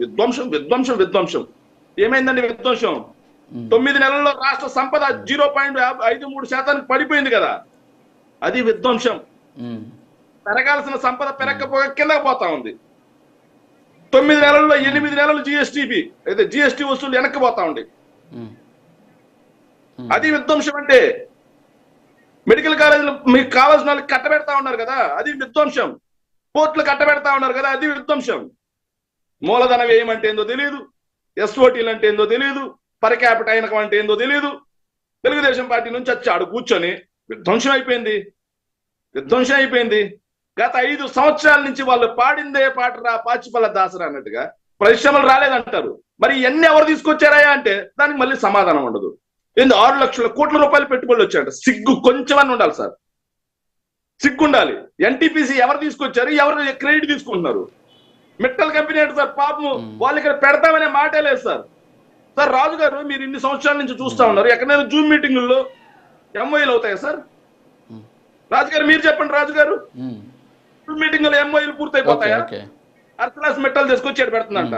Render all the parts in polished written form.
విధ్వంసం విధ్వంసం విధ్వంసం. ఏమైందండి విధ్వంసం? 9 నెలల్లో రాష్ట్ర సంపద 0.53% పడిపోయింది కదా, అది విధ్వంసం. పెరగాల్సిన సంపద పెరగకపోగా కిందకి పోతా ఉంది. 9 నెలల్లో 8 నెలలు జిఎస్టీ వసూలు వెనక్కిపోతా ఉంది. అది విధ్వంసం అంటే. మెడికల్ కాలేజీలు మీకు కావాల్సిన వాళ్ళకి కట్టబెడతా ఉన్నారు కదా, అది విధ్వంసం. పోర్టులు కట్టబెడతా ఉన్నారు కదా, అది విధ్వంసం. మూలధన వ్యయం అంటే ఏందో తెలియదు, ఎస్ఓటీలు అంటే ఏందో తెలియదు, పర్ క్యాపిటా ఇన్కమ్ అంటే ఏందో తెలియదు. తెలుగుదేశం పార్టీ నుంచి వచ్చాడు కూర్చొని విధ్వంసం అయిపోయింది, విధ్వంసం అయిపోయింది. గత 5 సంవత్సరాల నుంచి వాళ్ళు పాడిందే పాటరా పాచిపల్ల దాసరా అన్నట్టుగా పరిశ్రమలు రాలేదంటారు. మరి ఇవన్నీ ఎవరు తీసుకొచ్చారా అంటే దానికి మళ్ళీ సమాధానం ఉండదు. 6 లక్షల కోట్ల రూపాయలు పెట్టుబడులు వచ్చాయంట. సిగ్గు కొంచెమని ఉండాలి సార్, సిగ్గు ఉండాలి. ఎన్టీపీసీ ఎవరు తీసుకొచ్చారు, ఎవరు క్రెడిట్ తీసుకుంటున్నారు? మిట్టల్ కంపెనీ అంటే సార్ పాపం వాళ్ళు ఇక్కడ పెడతామనే మాటే లేదు సార్. సార్ రాజు గారు, మీరు ఇన్ని సంవత్సరాల నుంచి చూస్తా ఉన్నారు, ఎక్కడైనా జూమ్ మీటింగుల్లో ఎంఓఈలు అవుతాయా సార్? రాజు గారు మీరు చెప్పండి. రాజు గారు, జూమ్ మీటింగుల్లో ఎంఓఈలు పూర్తయిపోతాయా? అర్తలాస్ మెట్టల్ తీసుకొచ్చి పెడుతుందంట,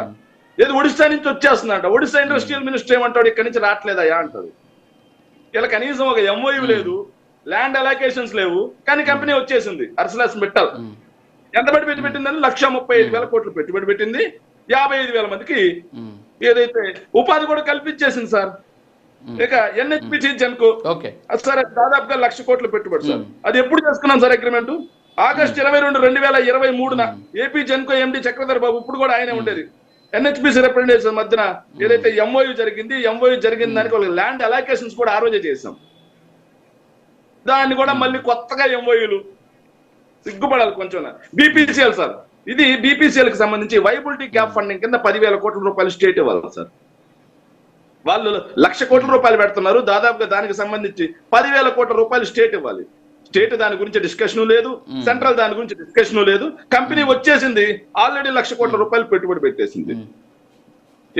ఏది ఒడిశా నుంచి వచ్చేస్తుందంట. ఒడిశా ఇండస్ట్రియల్ మినిస్టర్ ఏమంటాడు, ఇక్కడి నుంచి రావట్లేదయా అంటాడు. ఇలా కనీసం ఒక ఎంఓయూ లేదు, ల్యాండ్ అలొకేషన్స్ లేవు, కానీ కంపెనీ వచ్చేసింది అర్తలాస్ మెట్టల్. ఎంత పెట్టుబడి పెట్టిందని 1,35,000 కోట్లు పెట్టుబడి పెట్టింది. 55,000 మందికి ఏదైతే ఉపాధి కూడా కల్పించేసింది సార్. ఇక ఎన్హెచ్పిసి జెన్కో సరే దాదాపుగా 1,00,000 కోట్ల పెట్టుబడి సార్. అది ఎప్పుడు చేసుకున్నాం sir agreement? August 22, 2023 AP Genco MD Chakradhar Babu, ఇప్పుడు కూడా ఆయనే ఉండేది, ఎన్హెచ్పిసి రిప్రజెంటేటివ్స్ మధ్యన ఏదైతే ఎంఓయూ జరిగిన దానికి వాళ్ళకి ల్యాండ్ అలొకేషన్స్ కూడా ఆ రోజే చేసాం. దాన్ని కూడా మళ్ళీ కొత్తగా ఎంఓయూలు, సిగ్గుపడాలి కొంచెం. బీపీసీఎల్ సార్, ఇది బీపీసీఎల్ కి సంబంధించి వైబిలిటీ గ్యాప్ ఫండింగ్ కింద 10,000 కోట్ల రూపాయలు స్టేట్ ఇవ్వాలి సార్. వాళ్ళు 1,00,000 కోట్ల రూపాయలు పెడుతున్నారు, దాదాపుగా దానికి సంబంధించి 10,000 కోట్ల రూపాయలు స్టేట్ ఇవ్వాలి. స్టేట్ దాని గురించి డిస్కషన్ లేదు, సెంట్రల్ దాని గురించి డిస్కషన్ లేదు. కంపెనీ వచ్చేసింది, ఆల్రెడీ 1,00,000 కోట్ల రూపాయలు పెట్టుబడి పెట్టేసింది.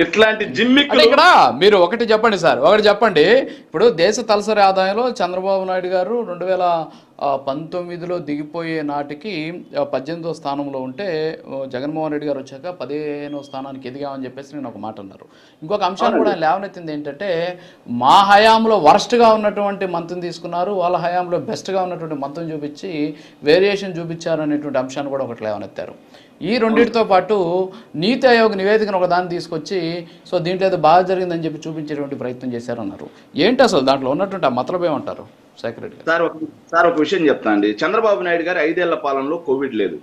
ఇట్లాంటి జిమ్మిక్ ఇక్కడ మీరు ఒకటి చెప్పండి సార్, ఒకటి చెప్పండి. ఇప్పుడు దేశ తలసరి ఆదాయంలో చంద్రబాబు నాయుడు గారు 2019లో దిగిపోయే నాటికి 18వ స్థానంలో ఉంటే, జగన్మోహన్ రెడ్డి గారు వచ్చాక 15వ స్థానానికి ఎదిగామని చెప్పేసి నేను ఒక మాట అన్నారు. ఇంకొక అంశాన్ని కూడా లేవనెత్తింది ఏంటంటే, మా హయాంలో వర్స్ట్గా ఉన్నటువంటి మంత్రిని తీసుకున్నారు, వాళ్ళ హయాంలో బెస్ట్గా ఉన్నటువంటి మంత్రిని చూపించి వేరియేషన్ చూపించారు అనేటువంటి అంశాన్ని కూడా ఒకటి లేవనెత్తారు. ఈ రెండింటితో పాటు నీతి ఆయోగ్ నివేదికను ఒక దాన్ని తీసుకొచ్చి, సో దీంట్లో ఏదో బాగా జరిగిందని చెప్పి చూపించేటువంటి ప్రయత్నం చేశారన్నారు. ఏంటి అసలు దాంట్లో ఉన్నటువంటి ఆ మతలబ్ ఏమంటారు సెక్రటరీ గారు? సార్ ఒక విషయం చెప్తా అండి. చంద్రబాబు నాయుడు గారు 5 ఏళ్ల పాలనలో కోవిడ్ లేదు,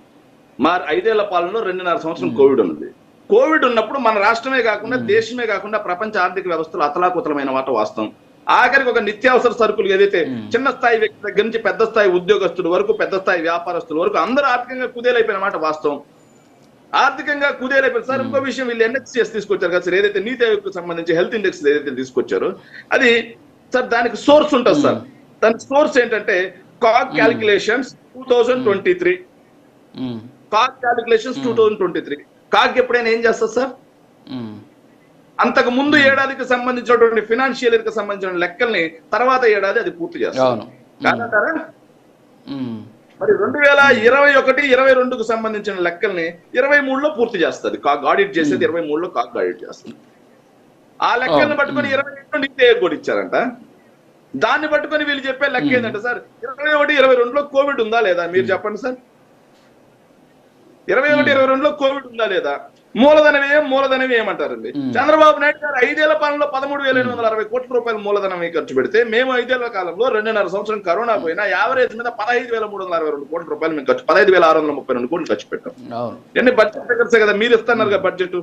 మా 5 ఏళ్ల పాలనలో 2.5 సంవత్సరం కోవిడ్ ఉన్నది. కోవిడ్ ఉన్నప్పుడు మన రాష్ట్రమే కాకుండా దేశమే కాకుండా ప్రపంచ ఆర్థిక వ్యవస్థలు అతలాకుతలమైన మాట వాస్తవం. ఆఖరికి ఒక నిత్యావసర సరుకులు ఏదైతే చిన్న స్థాయి వ్యక్తి దగ్గర నుంచి పెద్ద స్థాయి ఉద్యోగస్తుల వరకు, పెద్ద స్థాయి వ్యాపారస్తుల వరకు అందరూ ఆర్థికంగా కుదేలైపోయిన మాట వాస్తవం. ఆర్థికంగా కుదేలైపోయింది సార్. ఇంకో విషయం, వీళ్ళు NHCS తీసుకొచ్చారు కదా సార్, ఏదైతే నీతి ఆయోగ్ కు సంబంధించి హెల్త్ ఇండెక్స్ ఏదైతే తీసుకొచ్చారో అది సార్, దానికి సోర్స్ ఉంటుంది సార్. దానికి సోర్స్ ఏంటంటే CAG calculations 2023, CAG calculations 2023. CAG ఎప్పుడైనా ఏం చేస్తారు సార్, అంతకు ముందు ఏడాదికి సంబంధించినటువంటి ఫినాన్షియల్ ఇయర్ కి సంబంధించిన లెక్కల్ని తర్వాత ఏడాది అది పూర్తి చేస్తారు కాదంటారా? మరి 2021, 22కు సంబంధించిన లెక్కల్ని 23లో పూర్తి చేస్తుంది కాగ్. ఆడిట్ చేసేది 23లో కాగ్ ఆడిట్ చేస్తుంది. ఆ లెక్కల్ని పట్టుకొని 22 నీతి ఆయోగ్ కూడా ఇచ్చారంట. దాన్ని పట్టుకొని వీళ్ళు చెప్పే లెక్క ఏంటంటే సార్, 21, 22లో కోవిడ్ ఉందా లేదా మీరు చెప్పండి సార్. 21, 22లో కోవిడ్ ఉందా లేదా? మూలధనం ఏమంటారండి? చంద్రబాబు నాయుడు గారు 5 ఏళ్ల పాలనలో 13,860 కోట్ల రూపాయలు మూలధనం ఖర్చు పెడితే, మేము 5 ఏళ్ల కాలంలో 2.5 సంవత్సరం కరోనా పోయినా యావరేజ్ మీద 15,362 కోట్ల రూపాయలు మేము 15,632 కోట్లు ఖర్చు పెట్టాం. ఎన్ని బడ్జెట్ ఫిగర్స్ కదా మీరు ఇస్తున్నారు కదా, బడ్జెట్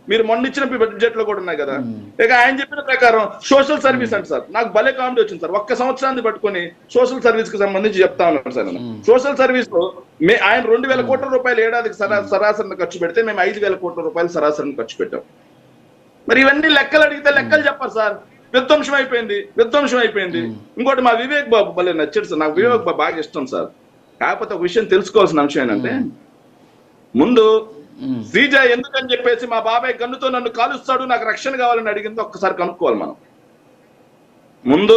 మీరు మొన్న ఇచ్చిన బడ్జెట్ లో కూడా ఉన్నాయి కదా. ఇక ఆయన చెప్పిన ప్రకారం సోషల్ సర్వీస్ అంటే సార్, నాకు భలే కామెడీ వచ్చింది సార్. ఒక్క సంవత్సరాన్ని పట్టుకొని సోషల్ సర్వీస్ కి సంబంధించి చెప్తా ఉన్నాను సార్. సోషల్ సర్వీస్ లో ఆయన 2,000 కోట్ల రూపాయలు ఏడాదికి సరాసరిని ఖర్చు పెడితే, మేము 5,000 కోట్ల రూపాయలు సరాసరిని ఖర్చు పెట్టాం. మరి ఇవన్నీ లెక్కలు అడిగితే లెక్కలు చెప్పారు సార్. విధ్వంసం అయిపోయింది. ఇంకోటి మా వివేక్ బాబు భలే నచ్చాడు సార్. నాకు వివేక్ బాబు బాగా ఇష్టం సార్. కాకపోతే ఒక విషయం తెలుసుకోవాల్సిన అంశం ఏంటంటే, ముందు శ్రీజ ఎందుకని చెప్పేసి మా బాబాయ్ గన్నుతో నన్ను కాలుస్తాడు, నాకు రక్షణ కావాలని అడిగింది ఒక్కసారి కనుక్కోవాలి మనం. ముందు